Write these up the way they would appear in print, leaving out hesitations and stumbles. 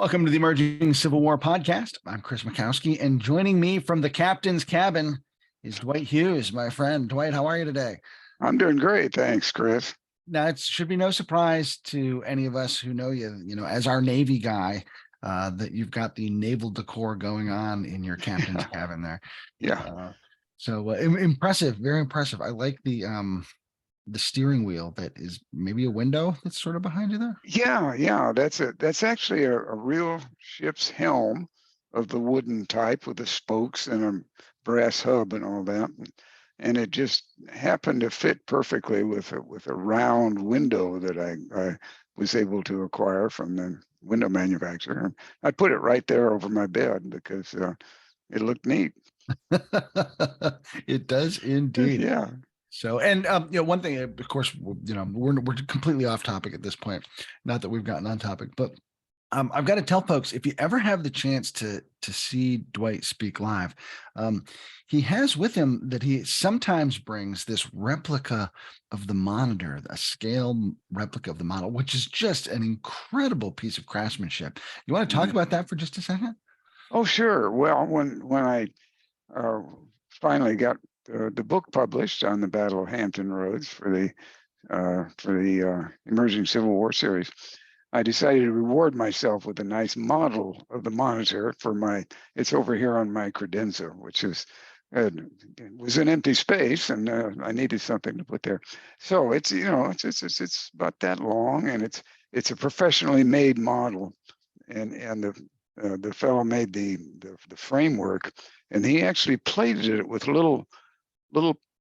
Welcome to the Emerging Civil War podcast. I'm Chris Mikowski, and joining me from the captain's cabin is Dwight Hughes, my friend. Dwight, how are you today? I'm doing great. Thanks, Chris. Now, it should be no surprise to any of us who know you, as our Navy guy, that you've got the naval decor going on in your captain's cabin there. Yeah. Impressive, very impressive. I like the steering wheel that is maybe a window that's sort of behind you there. Yeah. That's actually a real ship's helm of the wooden type with the spokes and a brass hub and all that. And it just happened to fit perfectly with a round window that I was able to acquire from the window manufacturer. I put it right there over my bed because it looked neat. It does indeed. Yeah. So, and one thing, of course, we're completely off topic at this point. Not that we've gotten on topic, but I've got to tell folks, if you ever have the chance to see Dwight speak live, he has with him that he sometimes brings this replica of the Monitor, a scale replica of the model, which is just an incredible piece of craftsmanship. You want to talk about that for just a second? Oh, sure. Well, when I finally got the book published on the Battle of Hampton Roads for the Emerging Civil War series, I decided to reward myself with a nice model of the Monitor it's over here on my credenza, which is it was an empty space, and I needed something to put there. So it's about that long, and it's a professionally made model, and the fellow made the framework, and he actually plated it with little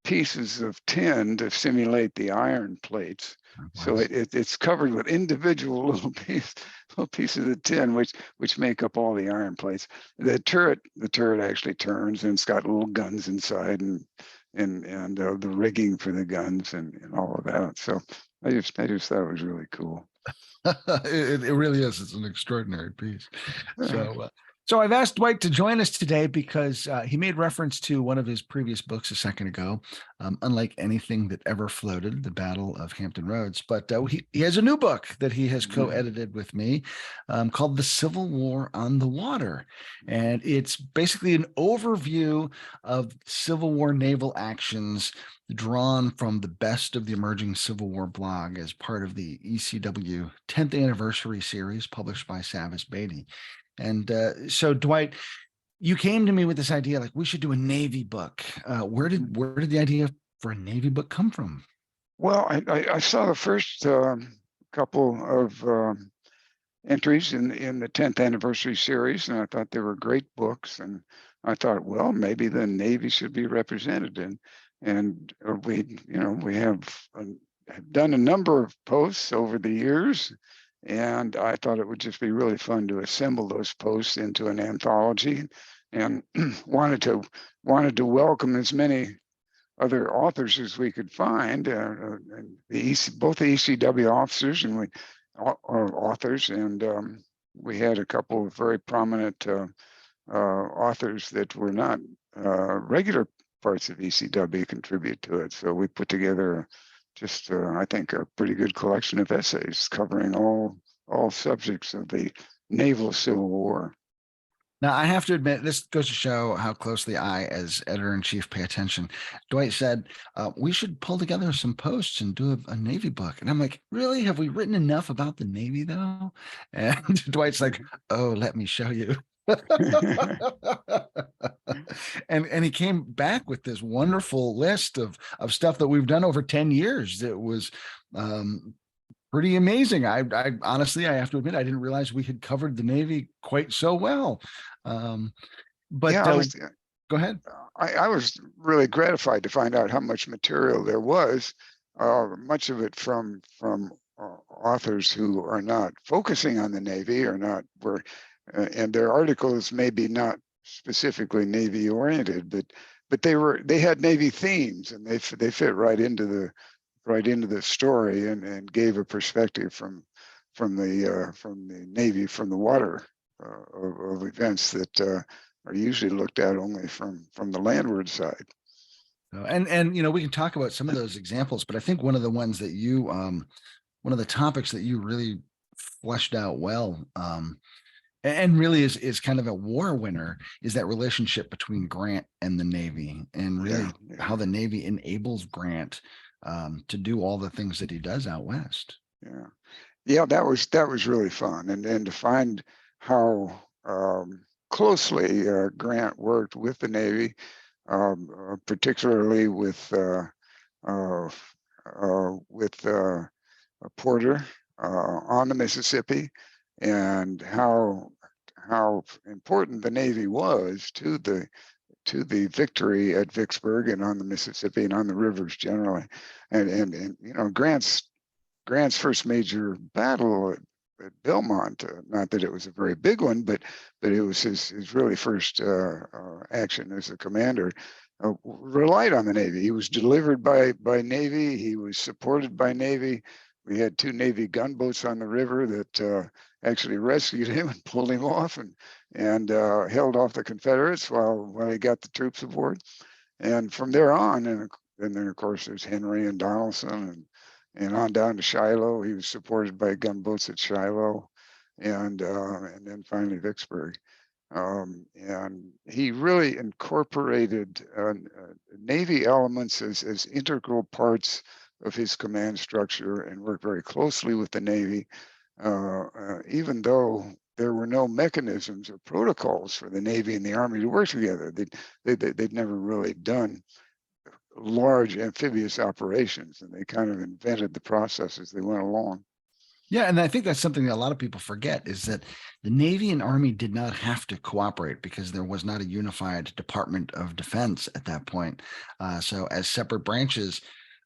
pieces of tin to simulate the iron plates. So it's covered with individual little pieces of tin, which make up all the iron plates. The turret actually turns, and it's got little guns inside, and the rigging for the guns and all of that. So I just thought it was really cool. It really is. It's an extraordinary piece. So I've asked Dwight to join us today because he made reference to one of his previous books a second ago, Unlike Anything That Ever Floated, The Battle of Hampton Roads. But he has a new book that he has co-edited with me called The Civil War on the Water. And it's basically an overview of Civil War naval actions drawn from the Best of the Emerging Civil War blog as part of the ECW 10th anniversary series published by Savas Beatty. And so, Dwight, you came to me with this idea, like we should do a Navy book. Where did the idea for a Navy book come from? Well, I saw the first couple of entries in the 10th anniversary series, and I thought they were great books. And I thought, well, maybe the Navy should be represented in. And we have done a number of posts over the years, and I thought it would just be really fun to assemble those posts into an anthology, and wanted to welcome as many other authors as we could find, both the ECW officers and authors, and we had a couple of very prominent authors that were not regular parts of ECW contribute to it. So we put together just I think a pretty good collection of essays covering all subjects of the naval Civil War. Now, I have to admit, this goes to show how closely I, as editor-in-chief, pay attention. Dwight said, we should pull together some posts and do a Navy book. And I'm like, really? Have we written enough about the Navy, though? And Dwight's like, oh, let me show you. and he came back with this wonderful list of stuff that we've done over 10 years. It was pretty amazing. I honestly, I have to admit, I didn't realize we had covered the Navy quite so well. But yeah, go ahead. I was really gratified to find out how much material there was, much of it from authors who are not focusing on the Navy, and their articles maybe not specifically Navy oriented, but they had Navy themes, and they fit right into the story, and gave a perspective from the Navy, from the water, of events that are usually looked at only from the landward side. And we can talk about some of those examples, but I think one of the ones that one of the topics that you really fleshed out well And really is kind of a war winner is that relationship between Grant and the Navy, and Yeah, really yeah, how the Navy enables Grant to do all the things that he does out west. yeah. Yeah, that was really fun, and to find how closely Grant worked with the Navy, particularly uh, with Porter on the Mississippi, and how important the Navy was to the victory at Vicksburg and on the Mississippi and on the rivers generally, and you know Grant's first major battle at Belmont. Not that it was a very big one, but it was his really first action as a commander. Relied on the Navy. He was delivered by Navy. He was supported by Navy. We had 2 Navy gunboats on the river that actually rescued him and pulled him off and held off the Confederates while he got the troops aboard. And from there on, and then of course there's Henry and Donaldson and on down to Shiloh. He was supported by gunboats at Shiloh, and then finally Vicksburg. And he really incorporated Navy elements as integral parts of his command structure and worked very closely with the Navy, even though there were no mechanisms or protocols for the Navy and the Army to work together. They'd never really done large amphibious operations, and they kind of invented the process as they went along. Yeah, and I think that's something that a lot of people forget is that the Navy and Army did not have to cooperate because there was not a unified Department of Defense at that point. So as separate branches,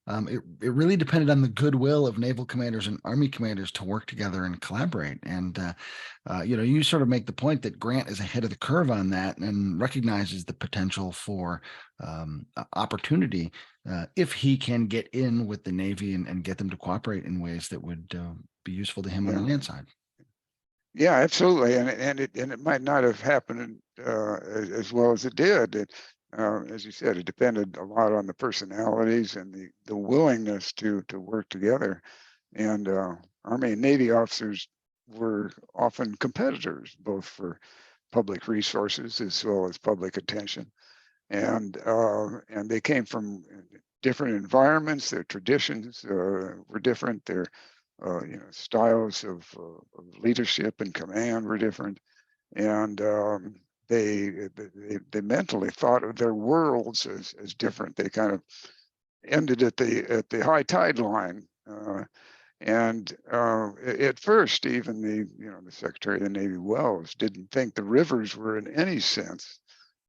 it really depended on the goodwill of naval commanders and Army commanders to work together and collaborate. And you sort of make the point that Grant is ahead of the curve on that and recognizes the potential for opportunity if he can get in with the Navy and get them to cooperate in ways that would be useful to him on the Yeah, land side. yeah, absolutely, and it might not have happened as well as it did. As you said, it depended a lot on the personalities and the willingness to work together. And Army and Navy officers were often competitors, both for public resources as well as public attention. And they came from different environments. Their traditions were different. Their styles of leadership and command were different, and they mentally thought of their worlds as different. They kind of ended at the high tide line. And at first, even the Secretary of the Navy Wells didn't think the rivers were in any sense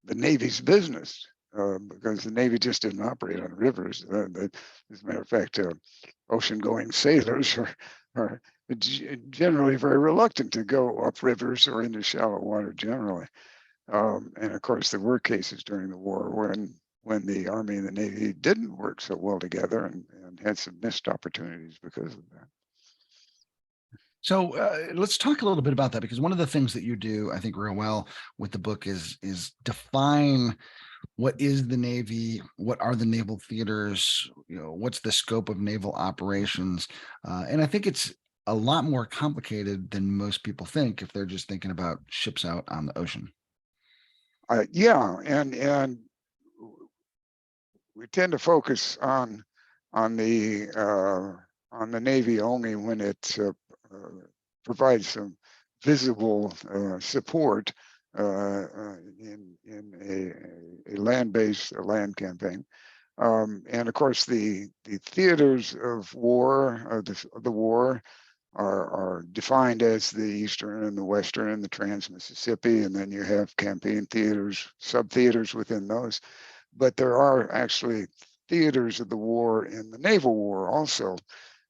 the Navy's business, because the Navy just didn't operate on rivers. As a matter of fact, ocean-going sailors are generally very reluctant to go up rivers or into shallow water generally. And of course, there were cases during the war when the Army and the Navy didn't work so well together and had some missed opportunities because of that. So let's talk a little bit about that, because one of the things that you do, I think, real well with the book is define what is the Navy, what are the naval theaters, what's the scope of naval operations, and I think it's a lot more complicated than most people think if they're just thinking about ships out on the ocean. Yeah, and we tend to focus on the Navy only when it provides some visible support in a land-based land campaign. And of course, the theaters of war, of the war, are defined as the Eastern and the Western and the Trans-Mississippi, and then you have campaign theaters, sub-theaters within those. But there are actually theaters of the war in the naval war also.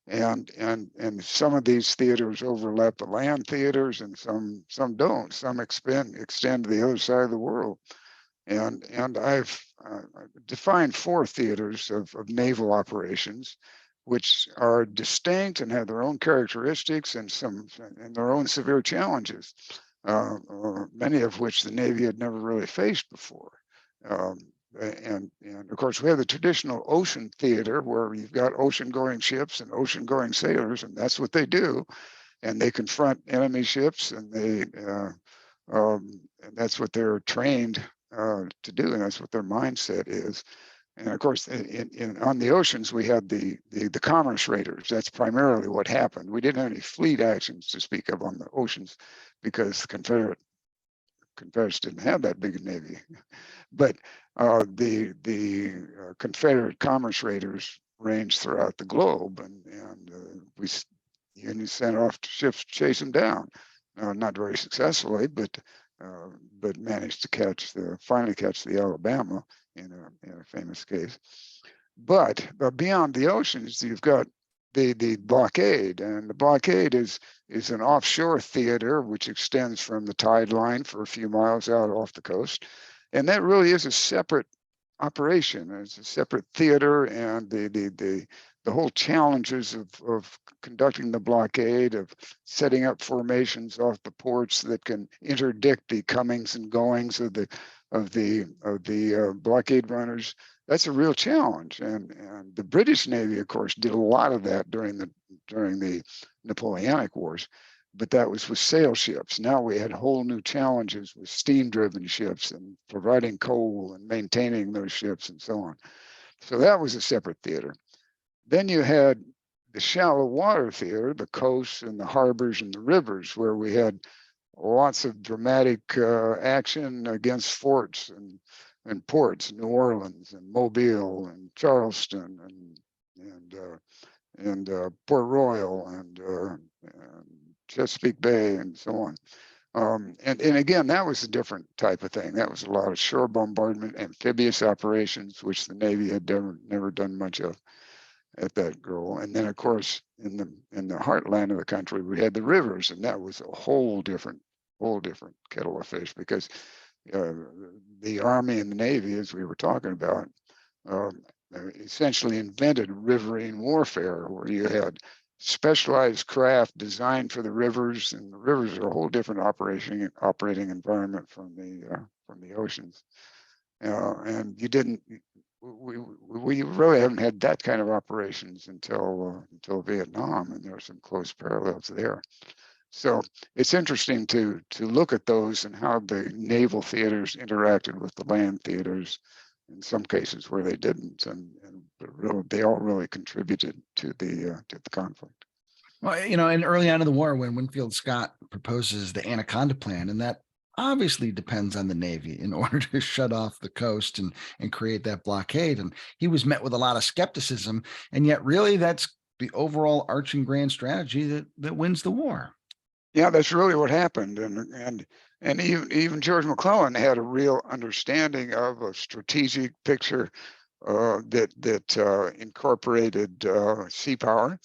And some of these theaters overlap the land theaters, and some don't. Some extend to the other side of the world. And I've defined 4 theaters of naval operations, which are distinct and have their own characteristics and their own severe challenges, many of which the Navy had never really faced before. And of course, we have the traditional ocean theater where you've got ocean-going ships and ocean-going sailors, and that's what they do. And they confront enemy ships, and they And that's what they're trained to do, and that's what their mindset is. And of course, on the oceans, we had the commerce raiders. That's primarily what happened. We didn't have any fleet actions to speak of on the oceans because Confederates didn't have that big a navy. But the Confederate commerce raiders ranged throughout the globe, and we Union sent off ships to chase them down. Not very successfully, but managed to finally catch the Alabama in a famous case. But beyond the oceans, you've got the blockade, and the blockade is an offshore theater which extends from the tide line for a few miles out off the coast, and that really is a separate operation. It's a separate theater, and the whole challenges of conducting the blockade, of setting up formations off the ports that can interdict the comings and goings of the blockade runners. That's a real challenge, and the British Navy, of course, did a lot of that during the Napoleonic Wars, but that was with sail ships. Now we had whole new challenges with steam-driven ships and providing coal and maintaining those ships and so on. So that was a separate theater. Then you had the shallow water theater, the coasts and the harbors and the rivers, where we had lots of dramatic action against forts and ports, New Orleans and Mobile and Charleston and Port Royal and Chesapeake Bay and so on. And again, that was a different type of thing. That was a lot of shore bombardment, amphibious operations, which the Navy had never done much of at that goal. And then, of course, in the heartland of the country, we had the rivers, and that was a whole different kettle of fish, because the Army and the Navy, as we were talking about, essentially invented riverine warfare, where you had specialized craft designed for the rivers, and the rivers are a whole different operating environment from the oceans. And we really haven't had that kind of operations until Vietnam, and there are some close parallels there. So it's interesting to look at those and how the naval theaters interacted with the land theaters, in some cases where they didn't, and they all really contributed to the conflict. Well, and early on in the war, when Winfield Scott proposes the Anaconda Plan, and that obviously depends on the Navy in order to shut off the coast and create that blockade. And he was met with a lot of skepticism, and yet really that's the overall arching grand strategy that wins the war. Yeah, that's really what happened, and even George McClellan had a real understanding of a strategic picture that incorporated sea power,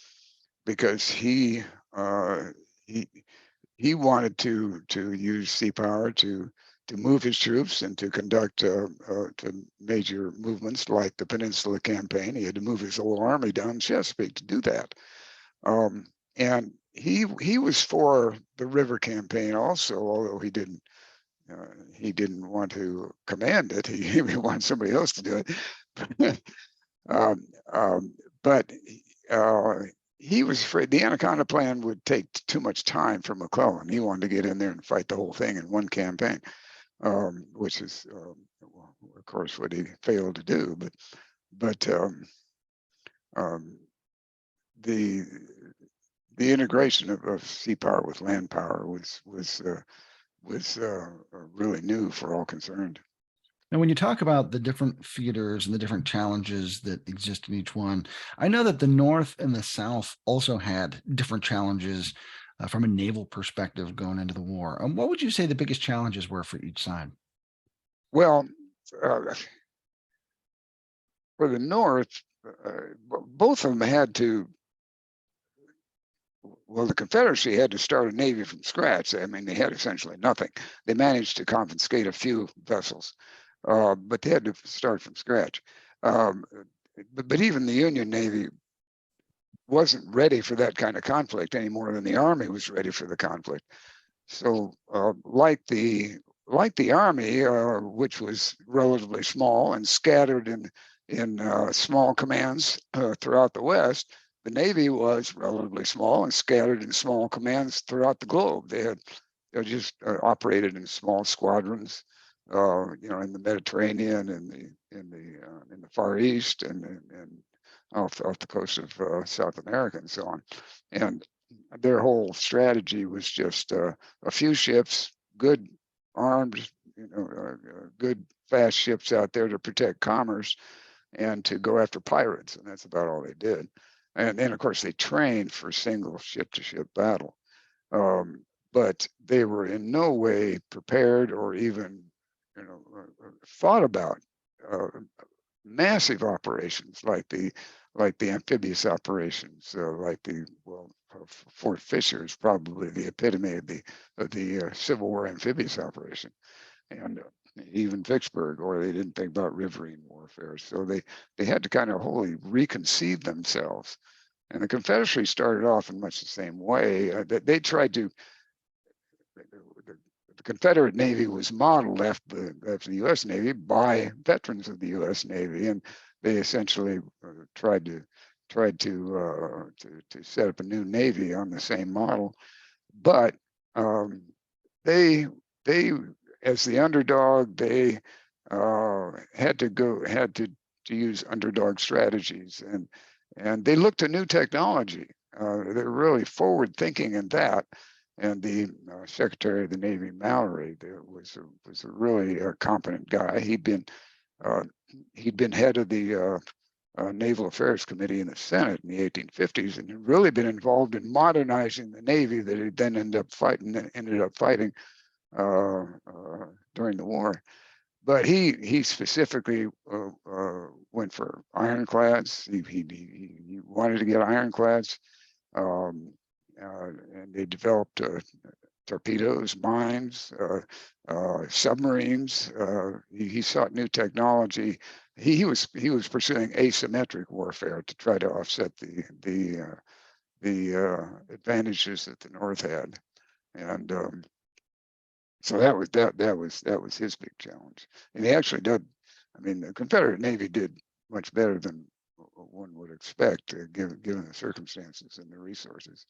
because he wanted to use sea power to move his troops and to conduct to major movements like the Peninsula Campaign. He had to move his whole army down Chesapeake to do that, and he was for the river campaign also, although he didn't want to command it. He wanted somebody else to do it. But he was afraid the Anaconda Plan would take too much time for McClellan. He wanted to get in there and fight the whole thing in one campaign, which is, of course, what he failed to do. But the integration of sea power with land power was really new for all concerned. And when you talk about the different theaters and the different challenges that exist in each one, I know that the North and the South also had different challenges from a naval perspective going into the war. What would you say the biggest challenges were for each side? Well, for the North, both of them had to. Well, the Confederacy had to start a navy from scratch. I mean, they had essentially nothing. They managed to confiscate a few vessels, but they had to start from scratch. But even the Union Navy wasn't ready for that kind of conflict any more than the Army was ready for the conflict. So, like the Army, which was relatively small and scattered in small commands throughout the West, the Navy was relatively small and scattered in small commands throughout the globe. They just operated in small squadrons, in the Mediterranean and in the Far East and off the coast of South America and so on. And their whole strategy was just a few ships, good armed, good fast ships out there to protect commerce and to go after pirates. And that's about all they did. And then, of course, they trained for single ship-to-ship battle. But they were in no way prepared or even, thought about massive operations like the amphibious operations, Fort Fisher is probably the epitome of the Civil War amphibious operation, and even Vicksburg, or they didn't think about riverine warfare, so they had to kind of wholly reconceive themselves. And the Confederacy started off in much the same way. They tried to. The Confederate Navy was modeled after the U.S. Navy by veterans of the U.S. Navy, and they essentially tried to set up a new navy on the same model. But they as the underdog, they had to use underdog strategies, and they looked to new technology. They're really forward thinking in that. And the Secretary of the Navy, Mallory, was a really competent guy. He'd been head of the Naval Affairs Committee in the Senate in the 1850s, and had really been involved in modernizing the Navy that he then ended up fighting during the war. But he specifically went for ironclads. He wanted to get ironclads. And they developed torpedoes, mines, submarines. He sought new technology. He was pursuing asymmetric warfare to try to offset the advantages that the North had, and so that was his big challenge. And he actually did. I mean, the Confederate Navy did much better than one would expect, given the circumstances and the resources.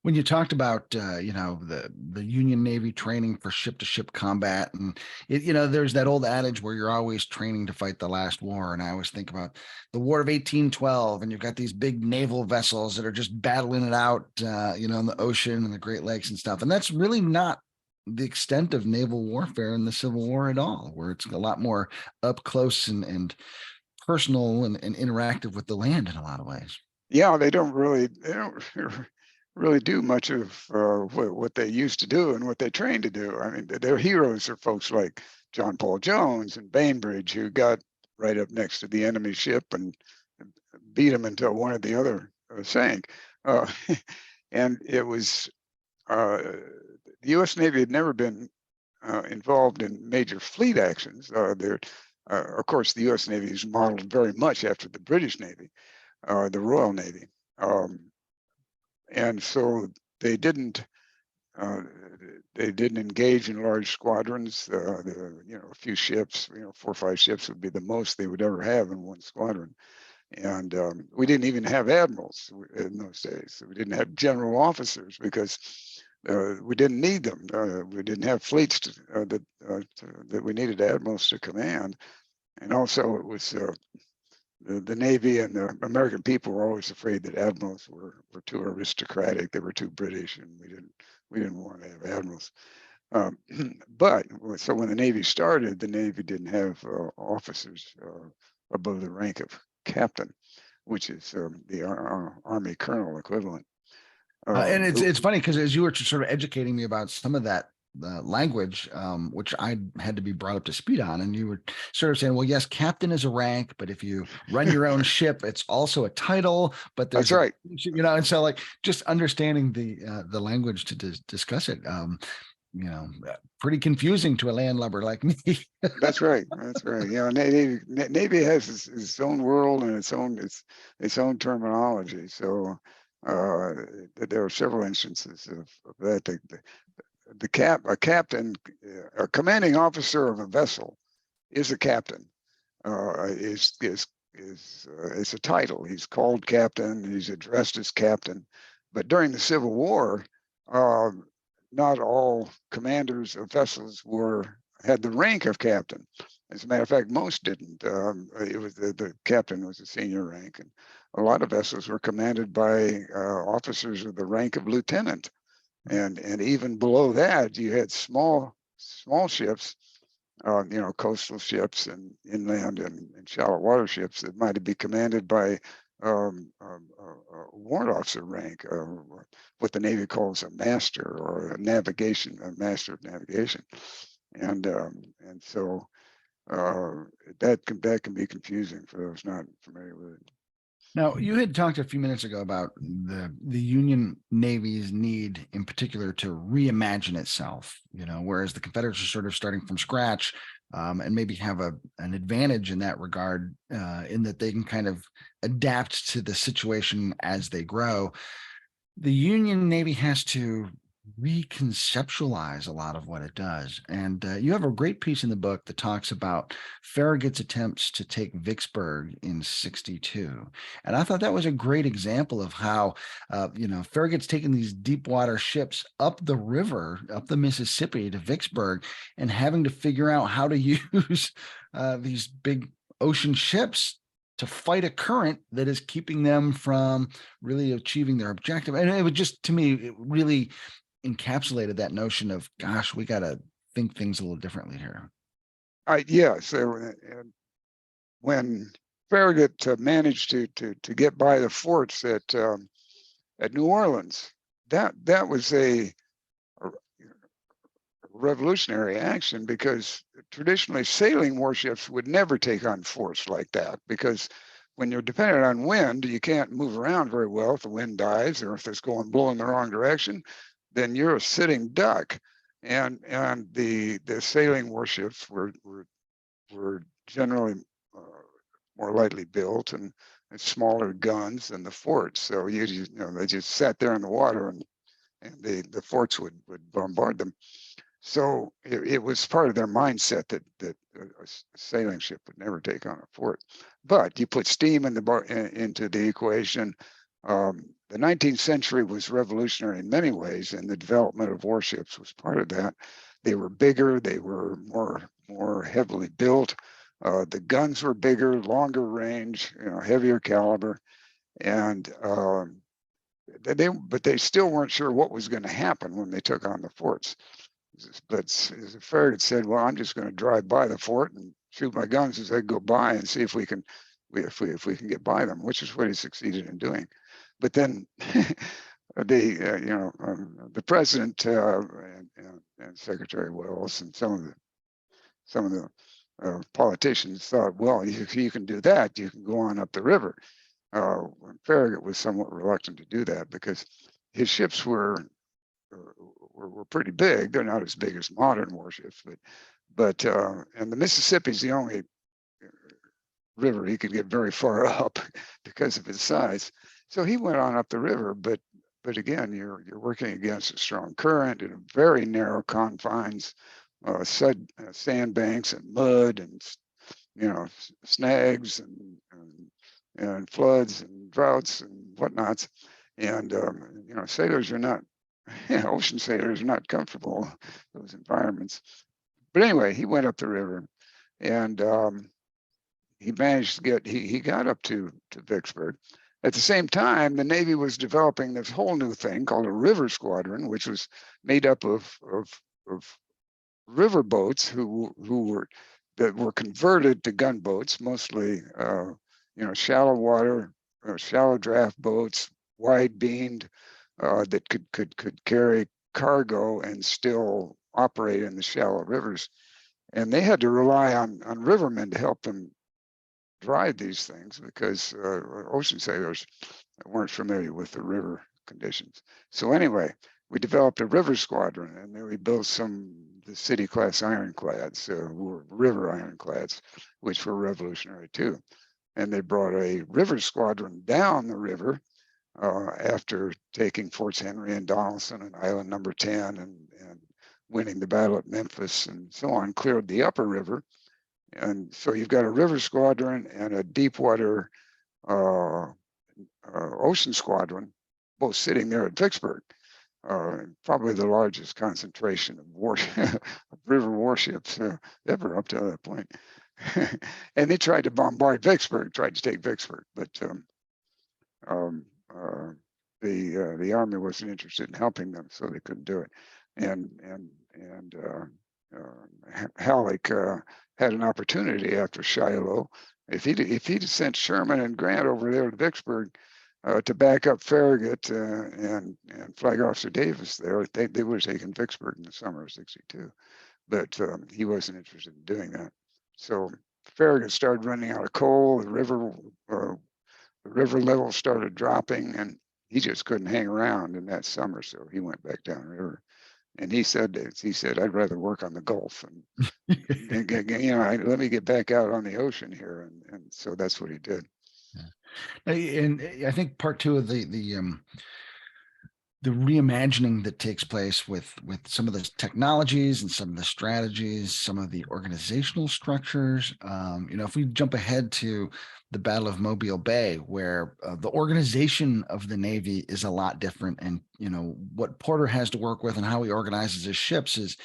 When you talked about the Union Navy training for ship-to-ship combat, and there's that old adage where you're always training to fight the last war, and I always think about the War of 1812, and you've got these big naval vessels that are just battling it out, in the ocean and the Great Lakes and stuff, and that's really not the extent of naval warfare in the Civil War at all, where it's a lot more up close and personal and interactive with the land in a lot of ways. Yeah, they don't really do much of what they used to do and what they trained to do. I mean, their heroes are folks like John Paul Jones and Bainbridge, who got right up next to the enemy ship and beat them until one or the other sank. And it was the U.S. Navy had never been involved in major fleet actions. Of course, the U.S. Navy is modeled very much after the British Navy, the Royal Navy, and so they didn't engage in large squadrons. A few ships, 4 or 5 ships would be the most they would ever have in one squadron. And we didn't even have admirals in those days. We didn't have general officers because we didn't need them. We didn't have fleets that we needed admirals to command. And also, it was the Navy and the American people were always afraid that admirals were too aristocratic. They were too British, and we didn't want to have admirals. But so when the Navy started, the Navy didn't have officers above the rank of captain, which is the Army colonel equivalent. And it's funny because as you were sort of educating me about some of that language, which I had to be brought up to speed on, and you were sort of saying, well, yes, captain is a rank, but if you run your own ship, it's also a title. But there's that's right, and so like just understanding the language to discuss it. Pretty confusing to a landlubber like me. That's right. Yeah, Navy has its own world and its own terminology. So there are several instances of that. A captain, a commanding officer of a vessel, is a captain. Is a title. He's called captain. He's addressed as captain. But during the Civil War, not all commanders of vessels had the rank of captain. As a matter of fact, most didn't. It was the captain was a senior rank, and a lot of vessels were commanded by officers of the rank of lieutenant, and even below that, you had small ships, coastal ships and inland and shallow water ships that might be commanded by warrant officer rank, what the Navy calls a master or a master of navigation, and so that can be confusing for those not familiar with it. Now, you had talked a few minutes ago about the Union Navy's need, in particular, to reimagine itself. Whereas the Confederates are sort of starting from scratch, and maybe have an advantage in that regard, in that they can kind of adapt to the situation as they grow. The Union Navy has to reconceptualize a lot of what it does. And you have a great piece in the book that talks about Farragut's attempts to take Vicksburg in 62. And I thought that was a great example of how, Farragut's taking these deep water ships up the river, up the Mississippi to Vicksburg, and having to figure out how to use these big ocean ships to fight a current that is keeping them from really achieving their objective. And it was just, to me, it really encapsulated that notion of, gosh, we got to think things a little differently here. Yes, and when Farragut managed to get by the forts at New Orleans, that was a revolutionary action, because traditionally sailing warships would never take on forts like that, because when you're dependent on wind, you can't move around very well if the wind dies, or if it's blowing the wrong direction, then you're a sitting duck. And the sailing warships were generally more lightly built and smaller guns than the forts. So they just sat there in the water, and the forts would bombard them. So it was part of their mindset that a sailing ship would never take on a fort. But you put steam into the equation. The 19th century was revolutionary in many ways, and the development of warships was part of that. They were bigger, they were more heavily built. The guns were bigger, longer range, heavier caliber, and but they still weren't sure what was going to happen when they took on the forts. But as Farragut said, well, I'm just going to drive by the fort and shoot my guns as they go by and see if we can get by them, which is what he succeeded in doing. But then the president and Secretary Wells and some of the politicians thought, well, if you can do that, you can go on up the river. Farragut was somewhat reluctant to do that, because his ships were pretty big. They're not as big as modern warships, but and the Mississippi is the only river he could get very far up because of his size. So he went on up the river, but again, you're working against a strong current in very narrow confines, sandbanks and mud and snags and floods and droughts and whatnots, and sailors are not. Ocean sailors are not comfortable in those environments. But anyway, he went up the river, and he managed to he got up to Vicksburg. At the same time, the Navy was developing this whole new thing called a river squadron, which was made up of river boats that were converted to gunboats, mostly shallow water, shallow draft boats, wide beamed, that could carry cargo and still operate in the shallow rivers. And they had to rely on rivermen to help them drive these things, because ocean sailors weren't familiar with the river conditions. So anyway, we developed a river squadron, and then we built the city class ironclads, river ironclads, which were revolutionary too. And they brought a river squadron down the river after taking Forts Henry and Donelson and Island Number 10 and winning the battle at Memphis and so on, cleared the upper river. And so you've got a river squadron and a deep water ocean squadron, both sitting there at Vicksburg. probably the largest concentration of of river warships ever up to that point. And they tried to bombard Vicksburg, tried to take Vicksburg, but um, the Army wasn't interested in helping them, so they couldn't do it. And Halleck had an opportunity after Shiloh. If he'd sent Sherman and Grant over there to Vicksburg to back up Farragut and Flag Officer Davis there, they would have taken Vicksburg in the summer of '62. But he wasn't interested in doing that. So Farragut started running out of coal. The river level started dropping, and he just couldn't hang around in that summer. So he went back downriver. And he said, I'd rather work on the Gulf and let me get back out on the ocean here. And so that's what he did. And I think part two of the reimagining that takes place with some of the technologies and some of the strategies, some of the organizational structures. If we jump ahead to the Battle of Mobile Bay, where the organization of the Navy is a lot different, and what Porter has to work with and how he organizes his ships is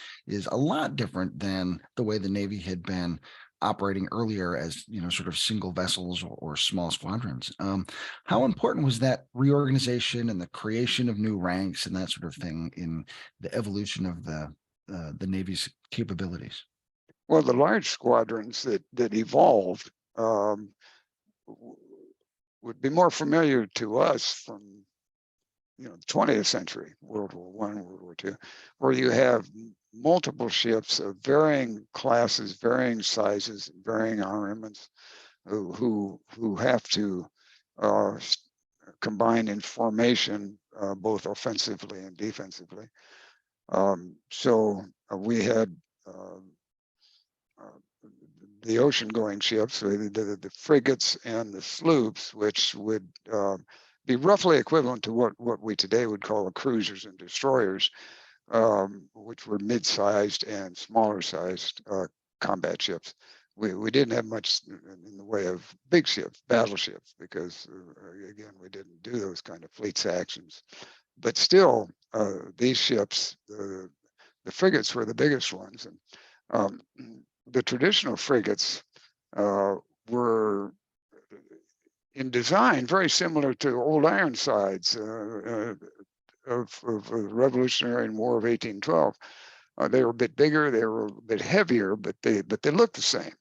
a lot different than the way the Navy had been operating earlier as sort of single vessels or small squadrons. How important was that reorganization and the creation of new ranks and that sort of thing in the evolution of the Navy's capabilities? Well, the large squadrons that evolved would be more familiar to us from the 20th century, World War I, World War II, where you have multiple ships of varying classes, varying sizes, varying armaments, who have to combine in formation, both offensively and defensively. So we had the ocean-going ships, the frigates and the sloops, which would be roughly equivalent to what we today would call the cruisers and destroyers, which were mid-sized and smaller-sized combat ships. We didn't have much in the way of big ships, battleships, because again, we didn't do those kind of fleets actions. But still, these ships, the frigates were the biggest ones. And the traditional frigates were in design very similar to old Ironsides of the Revolutionary War of 1812. They were a bit bigger, they were a bit heavier, but they looked the same,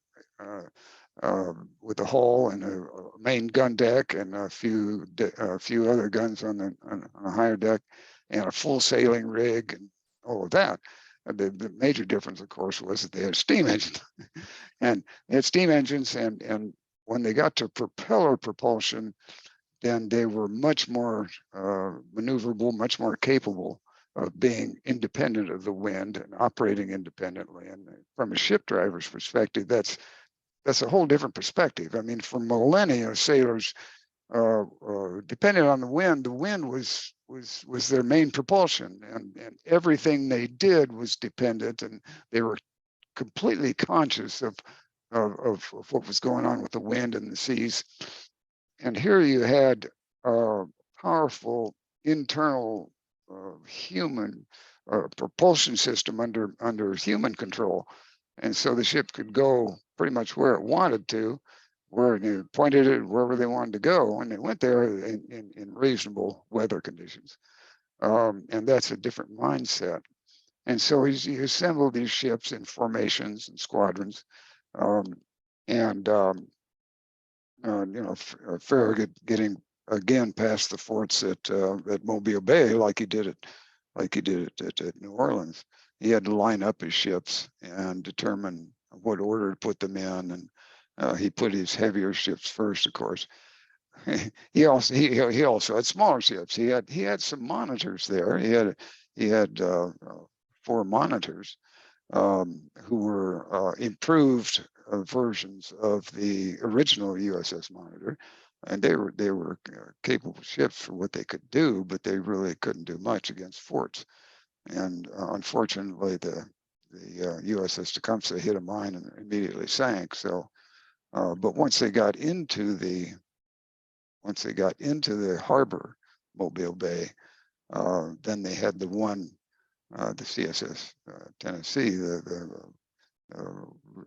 with a hull and a main gun deck and a few other guns on a higher deck and a full sailing rig and all of that. The major difference, of course, was that they had steam engines, and they had steam engines, and when they got to propeller propulsion, then they were much more maneuverable, much more capable of being independent of the wind and operating independently. And from a ship driver's perspective, that's a whole different perspective. I mean, for millennia, sailors, depending on the wind was their main propulsion, and everything they did was dependent, and they were completely conscious of what was going on with the wind and the seas. And here you had a powerful internal human propulsion system under human control, and so the ship could go pretty much where it wanted to, where they pointed it wherever they wanted to go, and they went there in reasonable weather conditions. And that's a different mindset. And so he assembled these ships in formations and squadrons, Farragut getting again past the forts at Mobile Bay, like he did at New Orleans. He had to line up his ships and determine what order to put them in, and he put his heavier ships first, of course. He also had smaller ships. He had some monitors there. He had 4 monitors who were improved versions of the original USS Monitor, and they were capable ships for what they could do, but they really couldn't do much against forts. And unfortunately, the USS Tecumseh hit a mine and immediately sank. So, but once they got into the harbor, Mobile Bay, Then they had the one, the CSS Tennessee,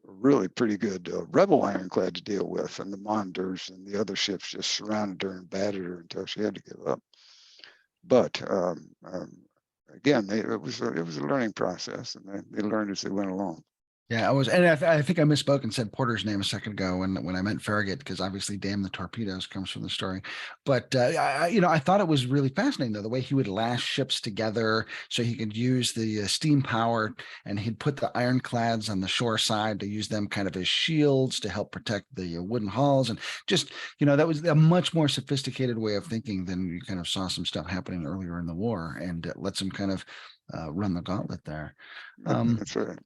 really pretty good rebel ironclad to deal with, and the monitors and the other ships just surrounded her and battered her until she had to give up. But again, it was a learning process, and they learned as they went along. Yeah, I was, and I think I misspoke and said Porter's name a second ago when I meant Farragut, because obviously "damn the torpedoes" comes from the story. But I thought it was really fascinating though, the way he would lash ships together so he could use the steam power, and he'd put the ironclads on the shore side to use them kind of as shields to help protect the wooden hulls, and just that was a much more sophisticated way of thinking than you kind of saw some stuff happening earlier in the war, and it lets him kind of run the gauntlet there. That's right.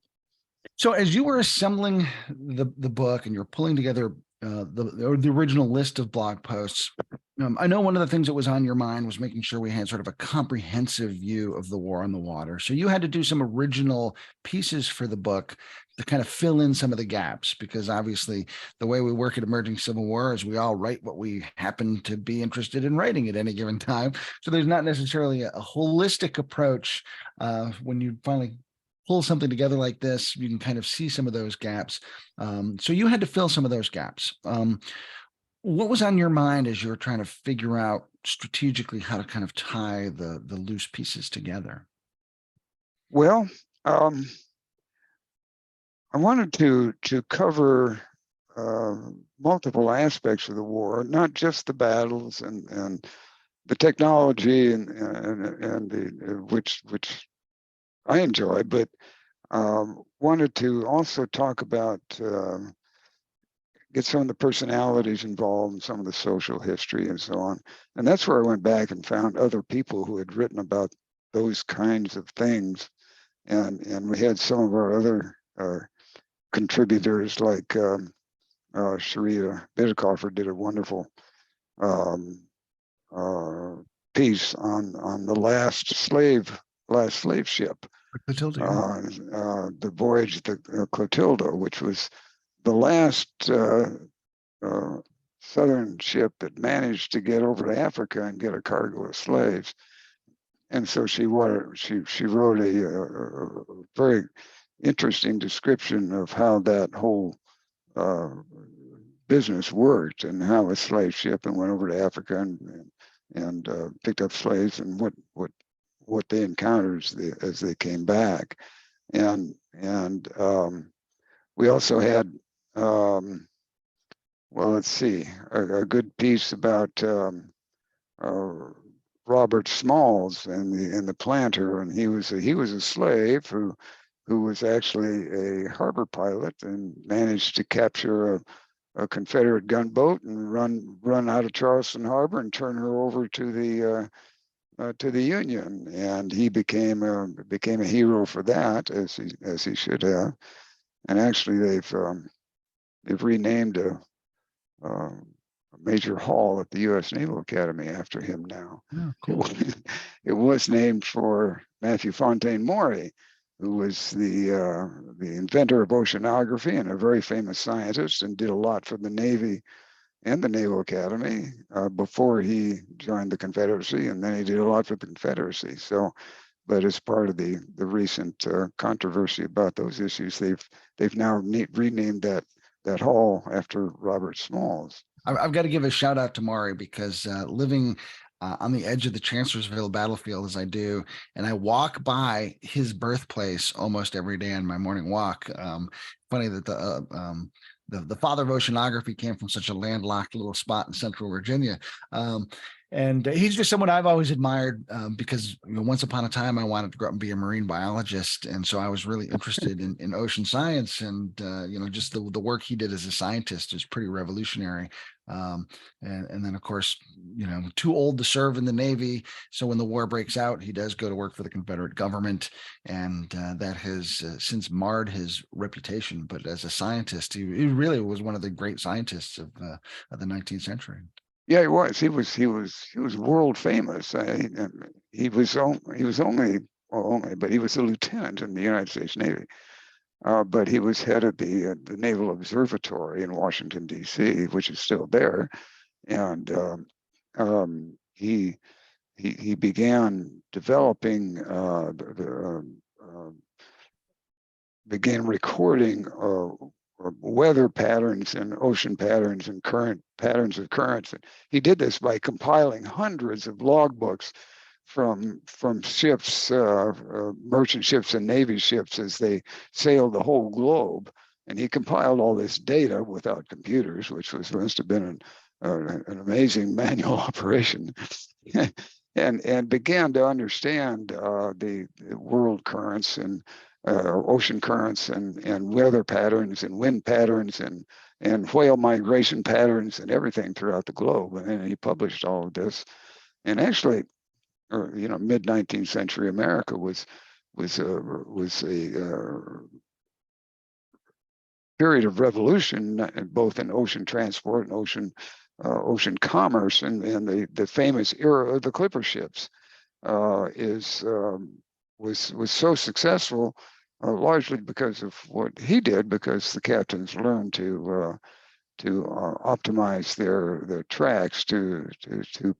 So as you were assembling the book and you're pulling together the original list of blog posts, I know one of the things that was on your mind was making sure we had sort of a comprehensive view of the war on the water. So you had to do some original pieces for the book to kind of fill in some of the gaps, because obviously the way we work at Emerging Civil War is we all write what we happen to be interested in writing at any given time. So there's not necessarily a holistic approach when you finally pull something together like this. You can kind of see some of those gaps. So you had to fill some of those gaps. What was on your mind as you were trying to figure out strategically how to kind of tie the loose pieces together? Well, I wanted to cover multiple aspects of the war, not just the battles and the technology and the which I enjoy, but wanted to also talk about get some of the personalities involved and some of the social history and so on. And that's where I went back and found other people who had written about those kinds of things. And we had some of our other contributors, like Sharita Bidikofer did a wonderful piece on the last slave ship, the voyage, the Clotilda, which was the last southern ship that managed to get over to Africa and get a cargo of slaves. And so she wrote a very interesting description of how that whole business worked, and how a slave ship and went over to Africa and picked up slaves, and what they encountered as they came back. And we also had well, let's see, a good piece about Robert Smalls and the planter, and he was a slave who was actually a harbor pilot and managed to capture a Confederate gunboat and run out of Charleston Harbor and turn her over to the Union, and he became a hero for that, as he should have. And actually, they've renamed a major hall at the U.S. Naval Academy after him now. Oh, cool. It was named for Matthew Fontaine Maury, who was the inventor of oceanography and a very famous scientist, and did a lot for the Navy and the Naval Academy before he joined the Confederacy, and then he did a lot for the Confederacy. So, but as part of the recent controversy about those issues, they've now renamed that hall after Robert Smalls. I've got to give a shout out to Maury, because living on the edge of the Chancellorsville battlefield as I do, and I walk by his birthplace almost every day on my morning walk. Funny that the father of oceanography came from such a landlocked little spot in central Virginia. And he's just someone I've always admired, because once upon a time I wanted to grow up and be a marine biologist, and so I was really interested in ocean science, and just the work he did as a scientist is pretty revolutionary. And then of course, too old to serve in the Navy, so when the war breaks out, he does go to work for the Confederate government, and that has since marred his reputation. But as a scientist, he really was one of the great scientists of the 19th century. Yeah, he was. He was world famous. He was only, but he was a lieutenant in the United States Navy. But he was head of the Naval Observatory in Washington, D.C., which is still there. And he he began developing began recording weather patterns and ocean patterns and current patterns of currents. And he did this by compiling hundreds of logbooks from ships, merchant ships and Navy ships as they sailed the whole globe. And he compiled all this data without computers, which must have been an amazing manual operation, and began to understand the world currents and ocean currents and weather patterns and wind patterns and whale migration patterns and everything throughout the globe. And he published all of this. And actually, mid 19th century America was a period of revolution, both in ocean transport and ocean commerce, and the famous era of the clipper ships was so successful, largely because of what he did, because the captains learned to optimize their tracks, to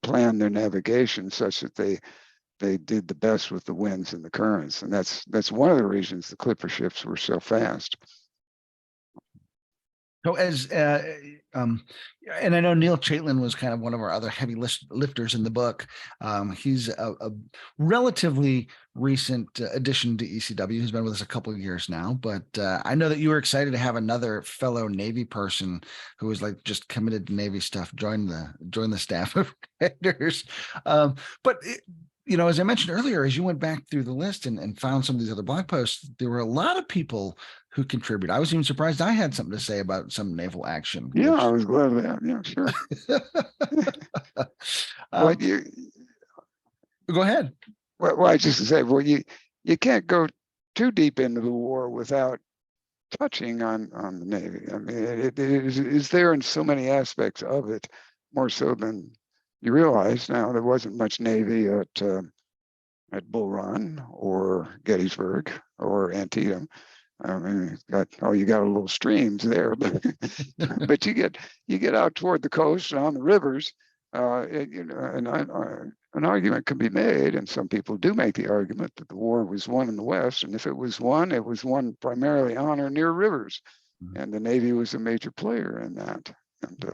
plan their navigation such that they did the best with the winds and the currents. And that's one of the reasons the clipper ships were so fast. So and I know Neil Chaitlin was kind of one of our other heavy lifters in the book. He's a relatively recent addition to ECW. He's been with us a couple of years now, but I know that you were excited to have another fellow Navy person who was like just committed to Navy stuff join the staff of writers. But as I mentioned earlier, as you went back through the list and found some of these other blog posts, there were a lot of people who contribute. I was even surprised I had something to say about some naval action. Yeah, I was glad of that. Yeah, sure. Go ahead. Well, I just to say, you can't go too deep into the war without touching on the Navy. I mean, it is there in so many aspects of it, more so than you realize. Now, there wasn't much Navy at Bull Run or Gettysburg or Antietam. I mean, you got a little streams there, but you get out toward the coast and on the rivers, an argument can be made, and some people do make the argument that the war was won in the West, and if it was won primarily on or near rivers, and the Navy was a major player in that, and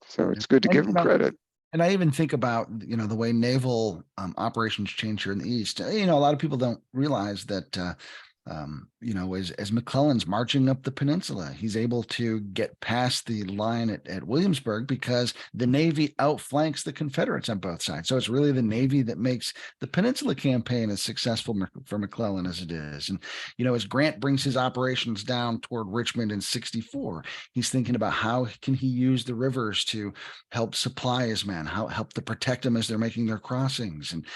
so it's good to give them credit. And I even think about, the way naval operations change here in the East. A lot of people don't realize that, as McClellan's marching up the peninsula, he's able to get past the line at Williamsburg because the Navy outflanks the Confederates on both sides. So it's really the Navy that makes the Peninsula Campaign as successful for McClellan as it is. And, as Grant brings his operations down toward Richmond in 64, he's thinking about how can he use the rivers to help supply his men, help to protect them as they're making their crossings. And,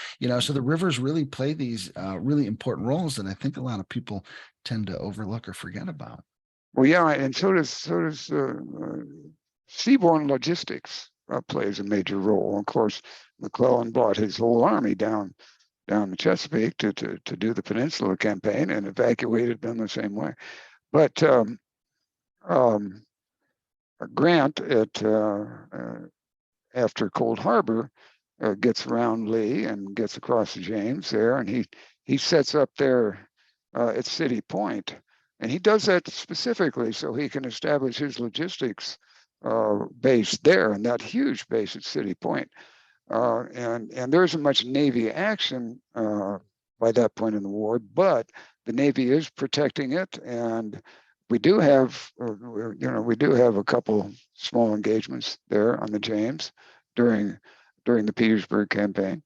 so the rivers really play these really important roles that I think a lot of people tend to overlook or forget about. Well, yeah, and so does seaborne logistics plays a major role. Of course, McClellan brought his whole army down the Chesapeake to do the Peninsula Campaign and evacuated them the same way. But Grant after Cold Harbor gets around Lee and gets across the James there, and he sets up there at City Point, and he does that specifically so he can establish his logistics base there, and that huge base at City Point. And there isn't much Navy action by that point in the war, but the Navy is protecting it, and we do have a couple small engagements there on the James during the Petersburg campaign.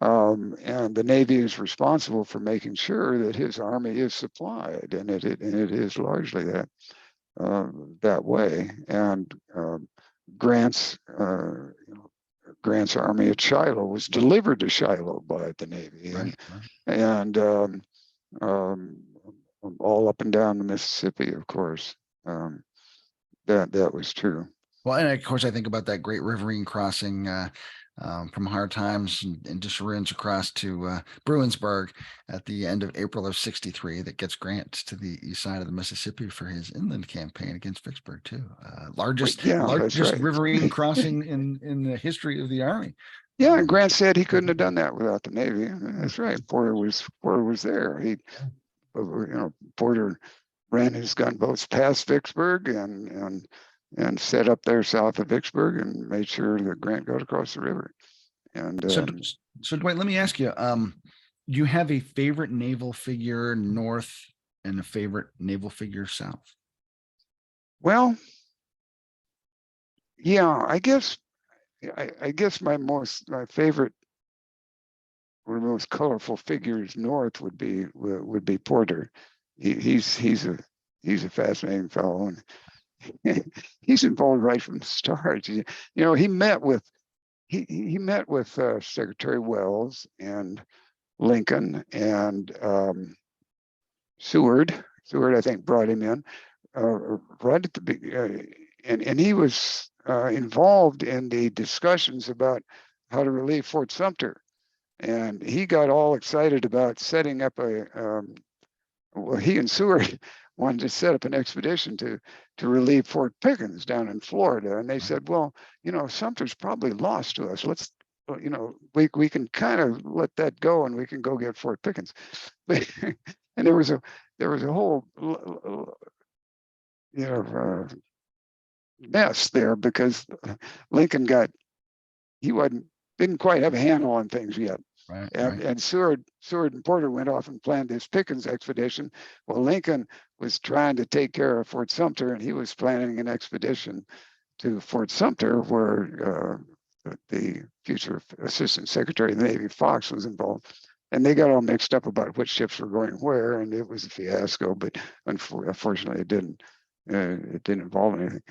And the Navy is responsible for making sure that his army is supplied, and it is largely that way. And Grant's army at Shiloh was delivered to Shiloh by the Navy, right. and all up and down the Mississippi, of course. That was true. Well, and of course, I think about that great Riverine Crossing from Hard Times and Desharines across to Bruinsburg at the end of April of 63 that gets Grant to the east side of the Mississippi for his inland campaign against Vicksburg too. Largest right. Riverine Crossing in the history of the Army. Yeah, and Grant said he couldn't have done that without the Navy. That's right. Porter was there. Porter ran his gunboats past Vicksburg and set up there south of Vicksburg and made sure that Grant got across the river. And So Dwight, let me ask you, do you have a favorite naval figure north and a favorite naval figure south? well, yeah, I guess my favorite or most colorful figures north would be Porter. He's a fascinating fellow, and he's involved right from the start. He met with Secretary Wells and Lincoln and Seward. Seward, I think, brought him in right at the beginning, and he was involved in the discussions about how to relieve Fort Sumter. And he got all excited about setting up well, he and Seward wanted to set up an expedition to relieve Fort Pickens down in Florida. And they said, well, Sumter's probably lost to us. Let's, we can kind of let that go and we can go get Fort Pickens. And there was a whole, mess there because Lincoln didn't quite have a handle on things yet. Right. And Seward and Porter went off and planned this Pickens expedition. Well, Lincoln was trying to take care of Fort Sumter, and he was planning an expedition to Fort Sumter, where the future Assistant Secretary of the Navy, Fox, was involved. And they got all mixed up about which ships were going where, and it was a fiasco. But unfortunately, it didn't involve anything.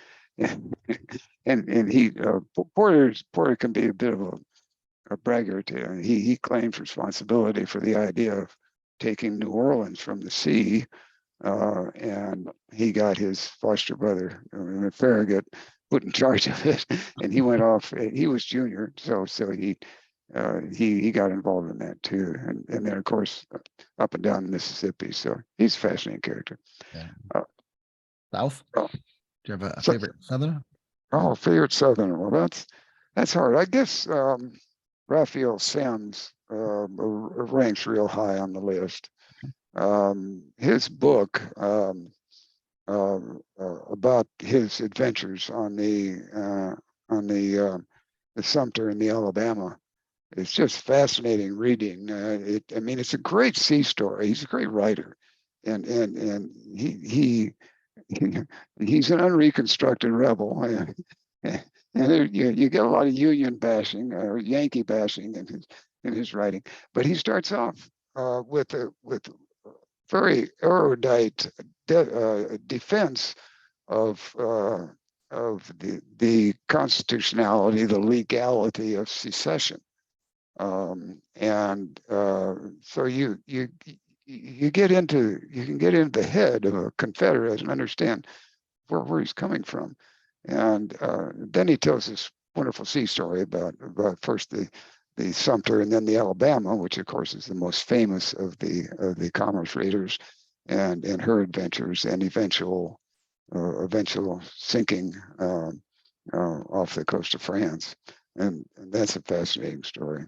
And Porter can be a bit of a braggart. He claims responsibility for the idea of taking New Orleans from the sea, and he got his foster brother Farragut put in charge of it, and he went off. He was junior, so he got involved in that too, and then of course up and down the Mississippi. So he's a fascinating character. Yeah. South? Oh, Do you have a favorite Southerner? Oh, favorite Southerner. Well, that's hard. I guess Raphael Semmes ranks real high on the list. His book about his adventures on the Sumter and the Alabama is just fascinating reading. It's a great sea story. He's a great writer, and he's an unreconstructed rebel. And you get a lot of Union bashing or Yankee bashing in his writing, but he starts off with very erudite defense of the constitutionality, the legality of secession, so you can get into the head of a Confederate and understand where he's coming from. And then he tells this wonderful sea story about first the Sumter and then the Alabama, which of course is the most famous of the commerce raiders and her adventures and eventual sinking off the coast of France. And that's a fascinating story.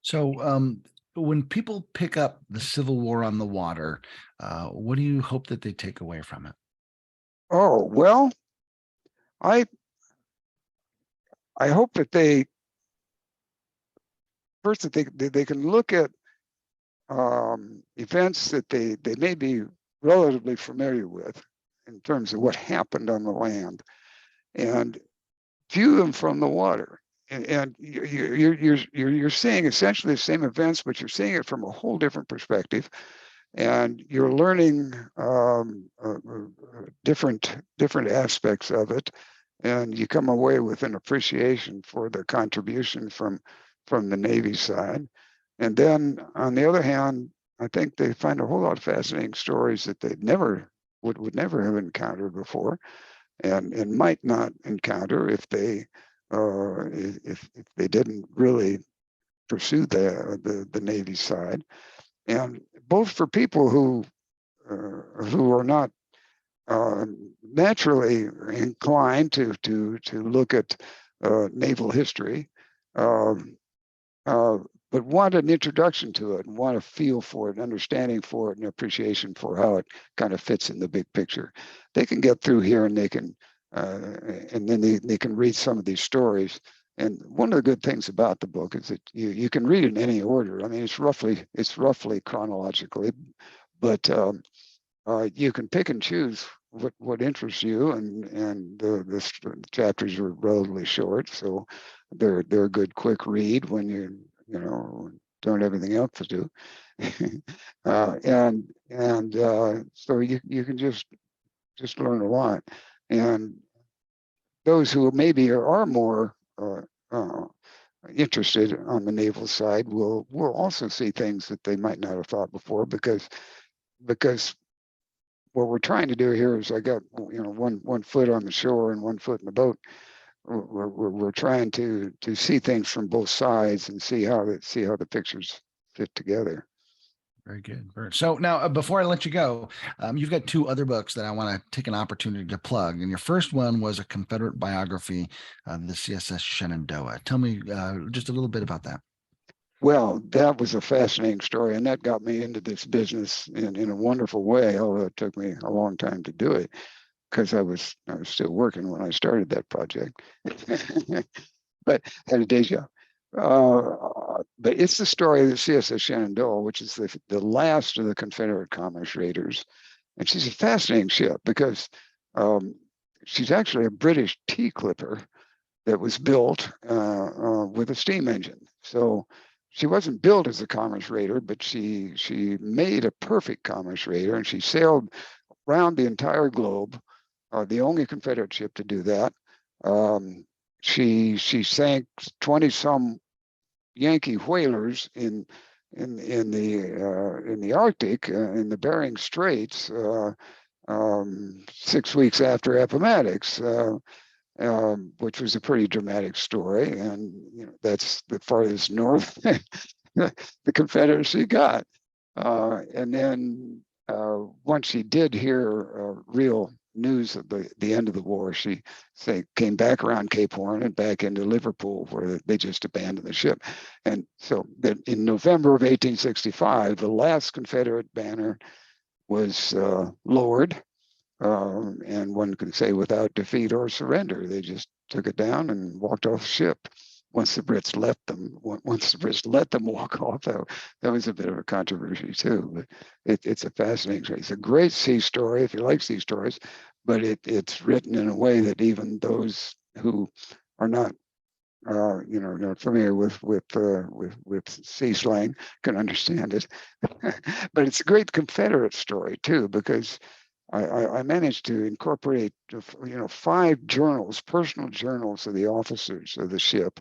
So when people pick up the Civil War on the water, what do you hope that they take away from it? Oh, well, I hope that they can look at events that they may be relatively familiar with in terms of what happened on the land, and view them from the water. And you're seeing essentially the same events, but you're seeing it from a whole different perspective, and you're learning different aspects of it, and you come away with an appreciation for the contribution from the Navy side. And then on the other hand, I think they find a whole lot of fascinating stories that they would never have encountered before, and might not encounter if they didn't really pursue the Navy side. And both for people who are not naturally inclined to look at naval history, but want an introduction to it and want a feel for it, an understanding for it, and appreciation for how it kind of fits in the big picture. They can get through here and they can, and then they can read some of these stories. And one of the good things about the book is that you can read it in any order. I mean, it's roughly chronologically, but you can pick and choose what interests you, and the chapters are relatively short, so they're a good quick read when you don't have anything else to do. So you can just learn a lot, and those who maybe are more interested on the naval side will also see things that they might not have thought before, because what we're trying to do here is, I got one foot on the shore and one foot in the boat. We're trying to see things from both sides and see how the pictures fit together. Very good. So now, before I let you go, you've got two other books that I want to take an opportunity to plug. And your first one was a Confederate biography, the CSS Shenandoah. Tell me just a little bit about that. Well, that was a fascinating story, and that got me into this business in a wonderful way, although it took me a long time to do it, because I was still working when I started that project, but had a day job. But it's the story of the CSS Shenandoah, which is the last of the Confederate commerce raiders. And she's a fascinating ship because she's actually a British tea clipper that was built with a steam engine. So she wasn't built as a commerce raider, but she made a perfect commerce raider, and she sailed around the entire globe, the only Confederate ship to do that. She sank 20-some Yankee whalers in the Arctic, in the Bering Straits, 6 weeks after Appomattox, which was a pretty dramatic story. And that's the farthest north the Confederacy got. And then once she did hear real news of the end of the war, she came back around Cape Horn and back into Liverpool, where they just abandoned the ship. And so in November of 1865, the last Confederate banner was lowered, and one could say without defeat or surrender. They just took it down and walked off the ship. Once the Brits let them walk off, that was a bit of a controversy too. But it's a fascinating story. It's a great sea story if you like sea stories, but it's written in a way that even those who are not not familiar with sea slang can understand it. But it's a great Confederate story too, because I managed to incorporate 5 journals, personal journals of the officers of the ship,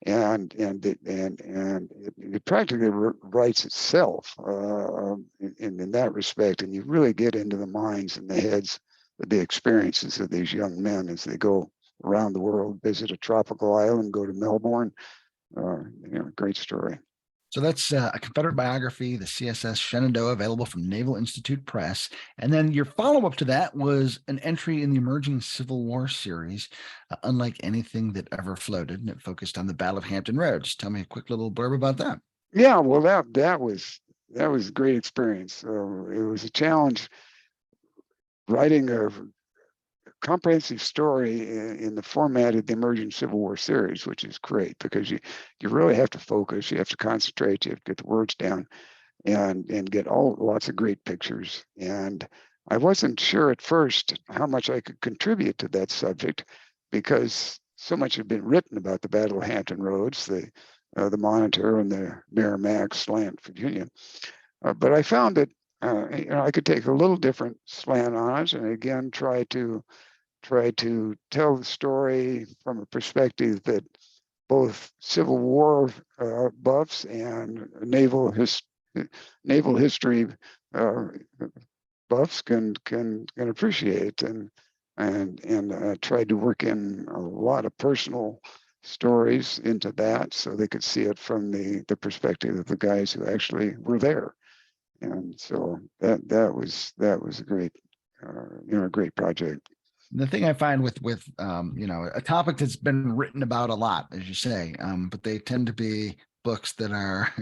and it practically writes itself in that respect. And you really get into the minds and the heads of the experiences of these young men as they go around the world, visit a tropical island, go to Melbourne. Great story. So that's a Confederate biography, the CSS Shenandoah, available from Naval Institute Press. And then your follow-up to that was an entry in the Emerging Civil War series, Unlike Anything That Ever Floated, and it focused on the Battle of Hampton Roads. Tell me a quick little blurb about that. Yeah, well, that was a great experience. It was a challenge writing a comprehensive story in the format of the Emerging Civil War series, which is great because you really have to focus, you have to concentrate, you have to get the words down, and get lots of great pictures. And I wasn't sure at first how much I could contribute to that subject, because so much had been written about the Battle of Hampton Roads, the Monitor and the Merrimack slant Virginia. But I found that I could take a little different slant on it, and again try to tell the story from a perspective that both Civil War buffs and naval history buffs can appreciate, and tried to work in a lot of personal stories into that, so they could see it from the perspective of the guys who actually were there. And so that was a great a great project. The thing I find with a topic that's been written about a lot, as you say, but they tend to be books that are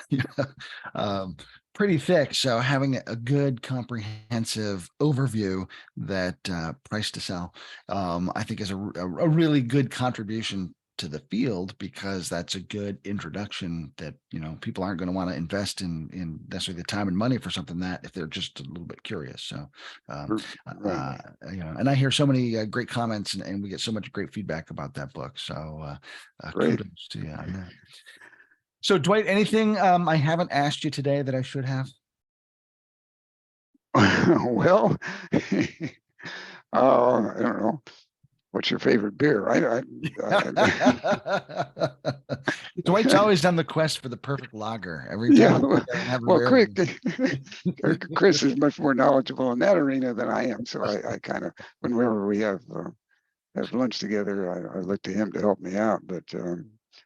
you know, pretty thick. So having a good comprehensive overview that Price to Sell, I think is a really good contribution to the field, because that's a good introduction that, people aren't going to want to invest in necessarily the time and money for something that if they're just a little bit curious. So, Right. and I hear so many great comments, and we get so much great feedback about that book. So, Great. kudos to you on that. So, Dwight, anything I haven't asked you today that I should have? Well, I don't know. What's your favorite beer? Dwight's always on the quest for the perfect lager. Every Yeah. time we have a Well, beer. Chris is much more knowledgeable in that arena than I am. So I kind of, whenever we have lunch together, I look to him to help me out. But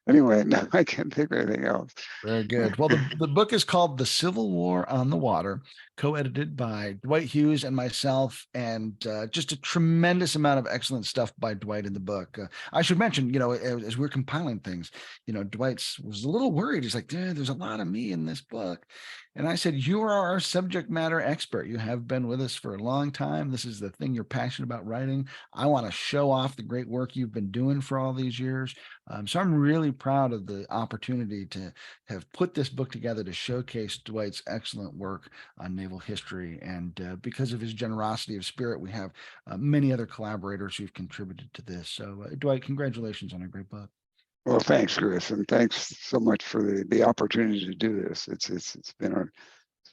anyway, no, I can't think of anything else. Very good. Well, the book is called The Civil War on the Water, co-edited by Dwight Hughes and myself, and just a tremendous amount of excellent stuff by Dwight in the book. I should mention, as we're compiling things, Dwight was a little worried. He's like, "Dude, there's a lot of me in this book." And I said, "You are our subject matter expert. You have been with us for a long time. This is the thing you're passionate about writing. I want to show off the great work you've been doing for all these years. So I'm really proud of the opportunity to have put this book together to showcase Dwight's excellent work on naval history. And because of his generosity of spirit, we have many other collaborators who've contributed to this. So, Dwight, congratulations on a great book. Well, thanks, Chris, and thanks so much for the opportunity to do this. It's been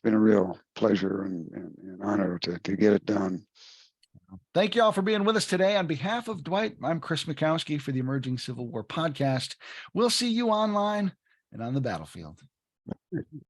a real pleasure and honor to get it done. Thank you all for being with us today. On behalf of Dwight, I'm Chris Mikowski for the Emerging Civil War podcast. We'll see you online and on the battlefield.